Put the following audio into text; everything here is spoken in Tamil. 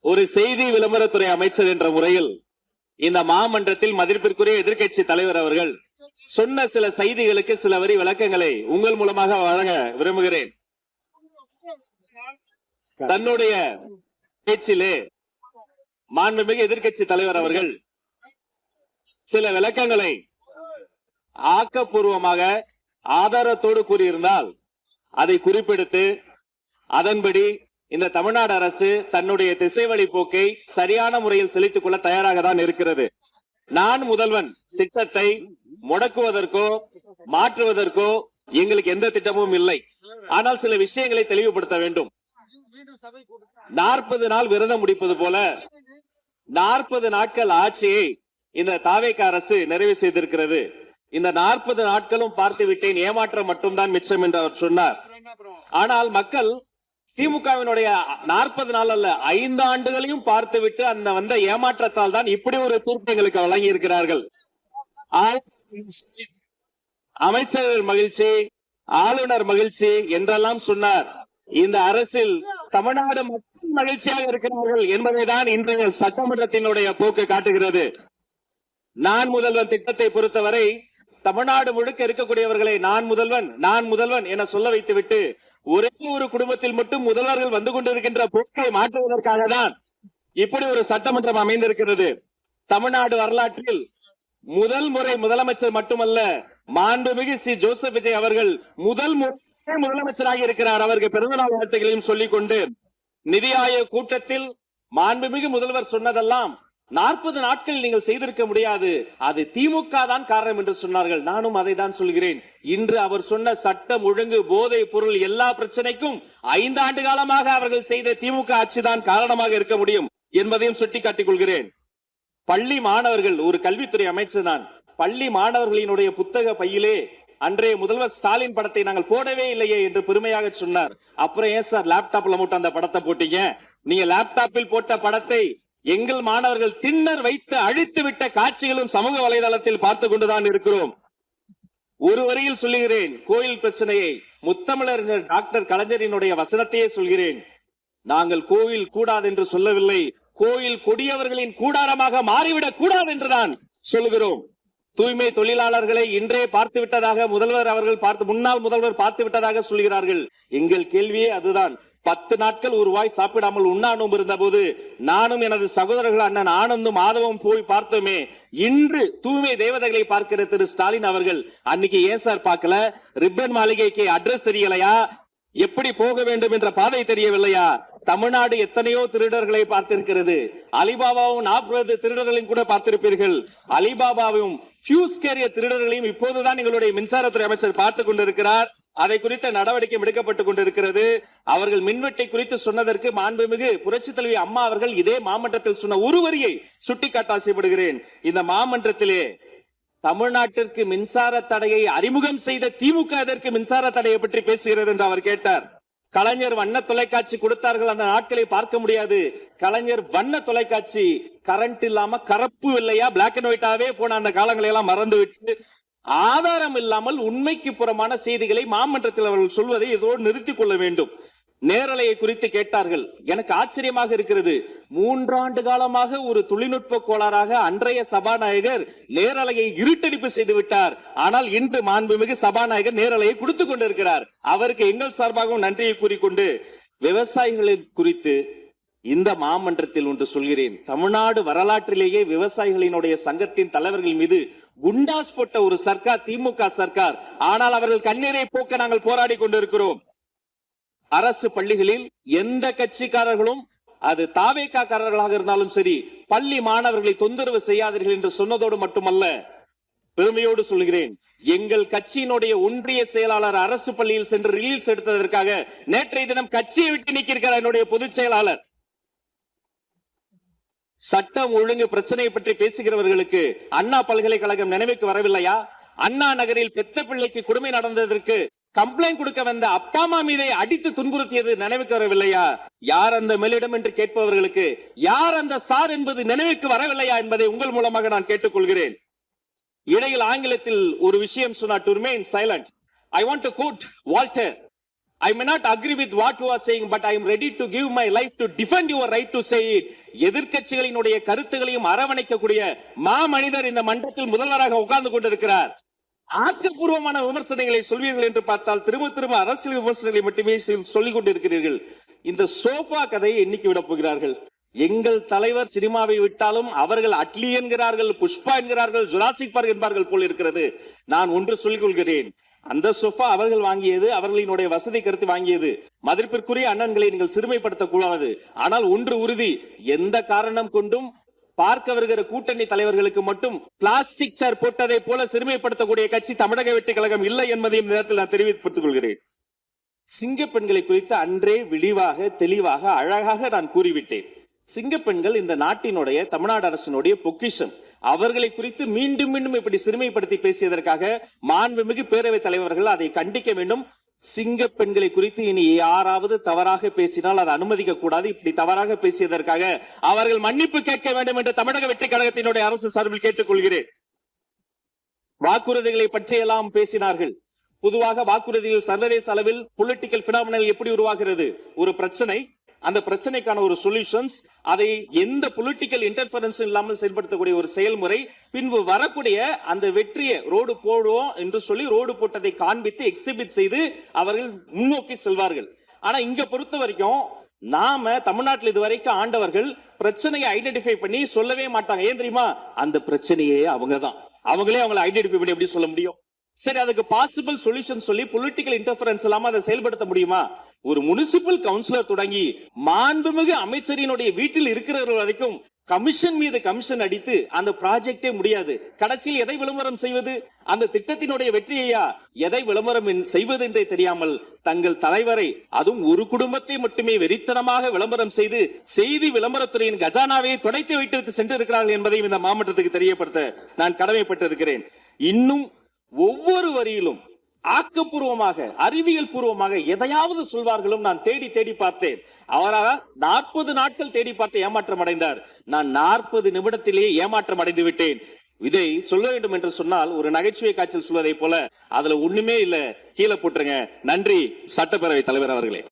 ஒரு செய்தி விளம்பரத்துறை அமைச்சர் என்ற முறையில் இந்த மாமன்றத்தில் மதிப்பிற்குரிய எதிர்க்கட்சி தலைவர் அவர்கள் சொன்ன சில செய்திகளுக்கு சில வரி விளக்கங்களை உங்கள் மூலமாக வழங்க விரும்புகிறேன். தன்னுடைய பேச்சிலே மாண்புமிகு எதிர்க்கட்சி தலைவர் அவர்கள் சில விளக்கங்களை ஆக்கப்பூர்வமாக ஆதாரத்தோடு கூறியிருந்தால் அதை குறிப்பிடுத்து அதன்படி இந்த தமிழ்நாடு அரசு தன்னுடைய திசைவழி போக்கை சரியான முறையில் செலுத்திக் கொள்ள தயாராக தான் இருக்கிறது. நான் முதல்வன் திட்டத்தை முடக்குவதற்கோ மாற்றுவதற்கோ எங்களுக்கு எந்த திட்டமும் இல்லை. ஆனால் சில விஷயங்களை தெளிவுபடுத்த வேண்டும். 40 நாள் விரதம் முடிப்பது போல 40 நாட்கள் ஆட்சியை இந்த தாவேக அரசு நிறைவு செய்திருக்கிறது. இந்த 40 நாட்களும் பார்த்து விட்டேன், ஏமாற்றம் மட்டும்தான் மிச்சம் என்று அவர் சொன்னார். ஆனால் மக்கள் திமுகவினுடைய 40 நாள் அல்ல 5 ஆண்டுகளையும் பார்த்துவிட்டு அந்த வந்த ஏமாற்றத்தால் தான் இப்படி ஒரு தீர்ப்பு எங்களுக்கு வழங்கி இருக்கிறார்கள். அமைச்சர்கள் மகிழ்ச்சி, ஆளுநர் மகிழ்ச்சி என்றெல்லாம் சொன்னார். இந்த அரசில் தமிழ்நாடு மக்கள் மகிழ்ச்சியாக இருக்கிறார்கள் என்பதை தான் இன்றைய சட்டமன்றத்தினுடைய போக்கு காட்டுகிறது. நான் முதல்வன் திட்டத்தை பொறுத்தவரை தமிழ்நாடு முழுக்க இருக்கக்கூடியவர்களை நான் முதல்வன் என சொல்ல வைத்துவிட்டு ஒரே ஒரு குடும்பத்தில் மட்டும் முதல்வர்கள் வந்து கொண்டிருக்கின்ற போக்கை மாற்றுவதற்காக தான் இப்படி ஒரு சட்டமன்றம் அமைந்திருக்கிறது. தமிழ்நாடு வரலாற்றில் முதல் முறை முதலமைச்சர் மட்டுமல்ல, மாண்புமிகு சி ஜோசப் விஜய் அவர்கள் முதல் முறை முதலமைச்சராக இருக்கிறார். அவருக்கு பிறந்தநாள் வாழ்த்துக்களையும் சொல்லிக் கொண்டு நிதி ஆயோக் கூட்டத்தில் மாண்புமிகு முதல்வர் சொன்னதெல்லாம் 40 நாட்கள் நீங்கள் செய்திருக்க முடியாது, அது திமுக தான் காரணம் என்று சொன்னார்கள். நானும் அதை தான் சொல்கிறேன். இன்று அவர் சொன்ன சட்டம் ஒழுங்கு, போதை பொருள் எல்லா பிரச்சனைக்கும் 5 ஆண்டு காலமாக அவர்கள் செய்த திமுக ஆட்சிதான் காரணமாக இருக்க முடியும் என்பதையும் சுட்டிக்காட்டிக் கொள்கிறேன். பள்ளி மாணவர்கள், ஒரு கல்வித்துறை அமைச்சர் தான், பள்ளி மாணவர்களினுடைய புத்தக பையிலே அன்றைய முதல்வர் ஸ்டாலின் படத்தை நாங்கள் போடவே இல்லையே என்று பெருமையாக சொன்னார். அப்புறம் ஏன் சார் லேப்டாப்ல மட்டும் அந்த படத்தை போட்டீங்க? நீங்க லேப்டாப்பில் போட்ட படத்தை எங்கள் மாணவர்கள் திண்ணர் வைத்து அழித்து விட்ட காட்சிகளும் சமூக வலைதளத்தில் பார்த்து கொண்டுதான் இருக்கிறோம். ஒரு வரியில் சொல்லுகிறேன், கோயில் பிரச்சனையை முத்தமிழறிஞர் டாக்டர் கலைஞரினுடைய வசனத்தையே சொல்கிறேன். நாங்கள் கோயில் கூடாது என்று சொல்லவில்லை, கோயில் கொடியவர்களின் கூடாரமாக மாறிவிடக் கூடாது என்றுதான் சொல்லுகிறோம். தூய்மை தொழிலாளர்களை இன்றே பார்த்து விட்டதாக முன்னாள் முதல்வர் பார்த்து விட்டதாக சொல்கிறார்கள். எங்கள் கேள்வியே அதுதான். 10 நாட்கள் ஒரு வாய் சாப்பிடாமல் உண்ணானும் இருந்த போது நானும் எனது சகோதரர்கள் அண்ணன் ஆனந்தும் மாதவும் போய் பார்த்தோமே. இன்று தூய்மை தேவதைகளை பார்க்கிற திரு ஸ்டாலின் அவர்கள் அன்னைக்கு ஏன் சார் பார்க்கல? ரிப்பன் மாளிகைக்கு அட்ரஸ் தெரியலையா? எப்படி போக வேண்டும் என்ற பாதை தெரியவில்லையா? தமிழ்நாடு எத்தனையோ திருடர்களை பார்த்திருக்கிறது. அலிபாபாவும் 40 திருடர்களையும் கூட பார்த்திருப்பீர்கள். அலிபாபாவும் பியூஸ் கேரியர் திருடர்களையும் இப்போதுதான் எங்களுடைய மின்சாரத்துறை அமைச்சர் பார்த்துக் கொண்டிருக்கிறார். அதை குறித்த நடவடிக்கை எடுக்கப்பட்டுக் கொண்டிருக்கிறது. அவர்கள் மின்வெட்டை குறித்து சொன்னதற்கு மாண்புமிகு புரட்சி தலைவி அம்மா அவர்கள் இதே மாமன்றத்தில் சொன்ன ஒரு வரியை சுட்டிக்காட்ட ஆசைப்படுகிறேன். இந்த மாமன்றத்திலே தமிழ்நாட்டிற்கு மின்சார தடையை அறிமுகம் செய்த திமுக எதற்கு மின்சார தடையை பற்றி பேசுகிறது என்று அவர் கேட்டார். கலைஞர் வண்ண தொலைக்காட்சி கொடுத்தார்கள், அந்த நாட்களை பார்க்க முடியாது. கலைஞர் வண்ண தொலைக்காட்சி கரண்ட் இல்லாம கருப்பு வெள்ளையா பிளாக் அண்ட் ஒயிட்டாவே போன அந்த காலங்களை எல்லாம் மறந்துவிட்டு ஆதாரம் இல்லாமல் உண்மைக்கு புறமான செய்திகளை மாமன்றத்தில் அவர்கள் சொல்வதை இதோடு நிறுத்திக் கொள்ள வேண்டும். நேரலையை குறித்து கேட்டார்கள். எனக்கு ஆச்சரியமாக இருக்கிறது. 3 ஆண்டு காலமாக ஒரு தொழில்நுட்ப கோளாறாக அன்றைய சபாநாயகர் நேரலையை இருட்டடிப்பு செய்து விட்டார். ஆனால் இன்று மாண்புமிகு சபாநாயகர் நேரலையை கொடுத்துக் கொண்டிருக்கிறார். அவருக்கு எங்கள் சார்பாகவும் நன்றியை கூறிக்கொண்டு விவசாயிகளை குறித்து இந்த மாமன்றத்தில் ஒன்று சொல்கிறேன். தமிழ்நாடு வரலாற்றிலேயே விவசாயிகளினுடைய சங்கத்தின் தலைவர்கள் மீது குண்டாஸ் போட்ட ஒரு சர்க்கார் திமுக சர்க்கார். ஆனால் அவர்கள் கண்ணீரை போக்க நாங்கள் போராடி கொண்டிருக்கிறோம். அரசு பள்ளிகளில் எந்த கட்சிக்காரர்களும், அது தாவேகாரர்களாக இருந்தாலும் சரி, பள்ளி மாணவர்களை தொந்தரவு செய்யாதீர்கள் என்று சொன்னதோடு மட்டுமல்ல, பெருமையோடு சொல்கிறேன், எங்கள் கட்சியினுடைய ஒன்றிய செயலாளர் அரசு பள்ளியில் சென்று ரீல்ஸ் எடுத்ததற்காக நேற்றைய தினம் கட்சியை விட்டு நீக்கியிருக்கிறார் என்னுடைய பொதுச் செயலாளர். சட்டம் ஒழுங்கு பிரச்சனையை பற்றி பேசுகிறவர்களுக்கு அண்ணா பல்கலைக்கழகம் நினைவுக்கு வரவில்லையா? அண்ணா நகரில் பெத்த பிள்ளைக்கு கொடுமை நடந்ததற்கு கம்ப்ளைண்ட் கொடுக்க வந்த அப்பா அம்மா மீதை அடித்து துன்புறுத்தியது நினைவுக்கு வரவில்லையா? யார் அந்த மேலிடம் என்று கேட்பவர்களுக்கு யார் அந்த சார் என்பது நினைவுக்கு வரவில்லையா என்பதை உங்கள் மூலமாக நான் கேட்டுக்கொள்கிறேன். இடையில் ஆங்கிலத்தில் ஒரு விஷயம் சொன்னார், to remain silent. I want to quote Walter. I may not agree with what you are saying, but I am ready to give my life to defend your right to say it. எதிர்க்கட்சிகளினுடைய கருத்துகளையும் அரவணைக்கக்கூடிய மாமனிதர் இந்த மன்றத்தில் முதல்வராக உட்கார்ந்து கொண்டிருக்கிறார். ஆக்கப்பூர்வமான விமர்சனங்களை சொல்வீர்கள் என்று பார்த்தால் திரும்ப அரசியல் விமர்சனங்களை மட்டுமே சொல்லிக் கொண்டிருக்கிறீர்கள். இந்த சோஃபா கதையை என்னைக்கு விட போகிறார்கள்? எங்கள் தலைவர் சினிமாவை விட்டாலும் அவர்கள் அட்லி என்கிறார்கள், புஷ்பா என்கிறார்கள், ஜுராசிக் பார்க் என்பார்கள் போல் இருக்கிறது. நான் ஒன்று சொல்லிக் கொள்கிறேன், அந்த சோஃபா அவர்கள் வாங்கியது, அவர்களினுடைய வசதி கருத்து வாங்கியது. மதிப்பிற்குரிய அண்ணன்களை நீங்கள் சிறுமைப்படுத்தக் கூடாது. ஆனால் ஒன்று உறுதி, எந்த காரணம் கொண்டும் பார்க்க வருகிற கூட்டணி தலைவர்களுக்கு மட்டும் பிளாஸ்டிக் சேர் போட்டதை போல சிறுமைப்படுத்தக்கூடிய கட்சி தமிழக வெற்றி கழகம் இல்லை என்பதையும் நேரத்தில் நான் தெரிவித்துக் கொள்கிறேன். சிங்க பெண்களை குறித்து அன்றே விழிவாக தெளிவாக அழகாக நான் கூறிவிட்டேன். சிங்க பெண்கள் இந்த நாட்டினுடைய தமிழ்நாடு அரசினுடைய பொக்கிஷம். அவர்களை குறித்து மீண்டும் மீண்டும் இப்படி சிறுமைப்படுத்தி பேசியதற்காக மாண்புமிகு பேரவைத் தலைவர்கள் அதை கண்டிக்க வேண்டும். சிங்க பெண்களை குறித்து இனி யாராவது தவறாக பேசினால் அதை அனுமதிக்க கூடாது. இப்படி தவறாக பேசியதற்காக அவர்கள் மன்னிப்பு கேட்க வேண்டும் என்று தமிழக வெற்றி கழகத்தினுடைய அரசு சார்பில் கேட்டுக்கொள்கிறேன். வாக்குறுதிகளை பற்றியெல்லாம் பேசினார்கள். பொதுவாக வாக்குறுதிகள் சர்வதேச அளவில் பொலிட்டிக்கல் பினாமினல் எப்படி உருவாகிறது? ஒரு பிரச்சனை, அந்த பிரச்சனைக்கான ஒரு சொல்யூஷன்ஸ், அதை எந்த பொலிட்டிக்கல் இன்டர்ஃபரன்ஸ் இல்லாமல் செயல்படுத்தக்கூடிய ஒரு செயல்முறை, பின்பு வரக்கூடிய அந்த வெற்றியை ரோடு போடுவோம் என்று சொல்லி ரோடு போட்டதை காண்பித்து எக்ஸிபிட் செய்து அவர்கள் முன்னோக்கி செல்வார்கள். ஆனா இங்க பொறுத்த வரைக்கும் நாம தமிழ்நாட்டில் இதுவரைக்கும் ஆண்டவர்கள் பிரச்சனையை ஐடென்டிஃபை பண்ணி சொல்லவே மாட்டாங்க. ஏன் தெரியுமா? அந்த பிரச்சனையே அவங்கதான், அவங்களே அவங்களை ஐடென்டிஃபை பண்ணி எப்படி சொல்ல முடியும்? சரி, அதுக்கு பாசிபிள் சொல்யூஷன் சொல்லி பொலிட்டிக்கல் இன்டர்ஃபரன்ஸ் இல்லாம அதை செயல்படுத்த முடியுமா? ஒரு முனிசிபல் கவுன்சிலர் தொடங்கி மாண்புமிகு அமைச்சரினுடைய வீட்டில் இருக்கிறவர்கள் வரைக்கும் கமிஷன் மீது கமிஷன் அடித்து அந்த ப்ராஜெக்டே முடியாது. கடைசியில் எதை விளம்பரம் செய்வது? அந்த திட்டத்தினுடைய வெற்றியையா? எதை விளம்பரம் செய்வது என்றே தெரியாமல் தங்கள் தலைவரை, அதுவும் ஒரு குடும்பத்தை மட்டுமே வெறித்தனமாக விளம்பரம் செய்து செய்தி விளம்பரத்துறையின் கஜானாவை துடைத்து வைத்து சென்றிருக்கிறார்கள் என்பதையும் இந்த மாவட்டத்துக்கு தெரியப்படுத்த நான் கடமைப்பட்டிருக்கிறேன். இன்னும் ஒவ்வொரு வரியிலும் ஆக்கப்பூர்வமாக அறிவியல் பூர்வமாக எதையாவது சொல்வார்களும் நான் தேடி தேடி பார்த்தேன். அவராக 40 நாட்கள் தேடி பார்த்து ஏமாற்றம் அடைந்தார். நான் 40 நிமிடத்திலேயே ஏமாற்றம் அடைந்து விட்டேன். இதை சொல்ல வேண்டும் என்று சொன்னால் ஒரு நகைச்சுவை காட்சியில் சொல்வதை போல அதுல ஒண்ணுமே இல்ல, கீழே போட்டுருங்க. நன்றி சட்டப்பேரவை தலைவர் அவர்களே.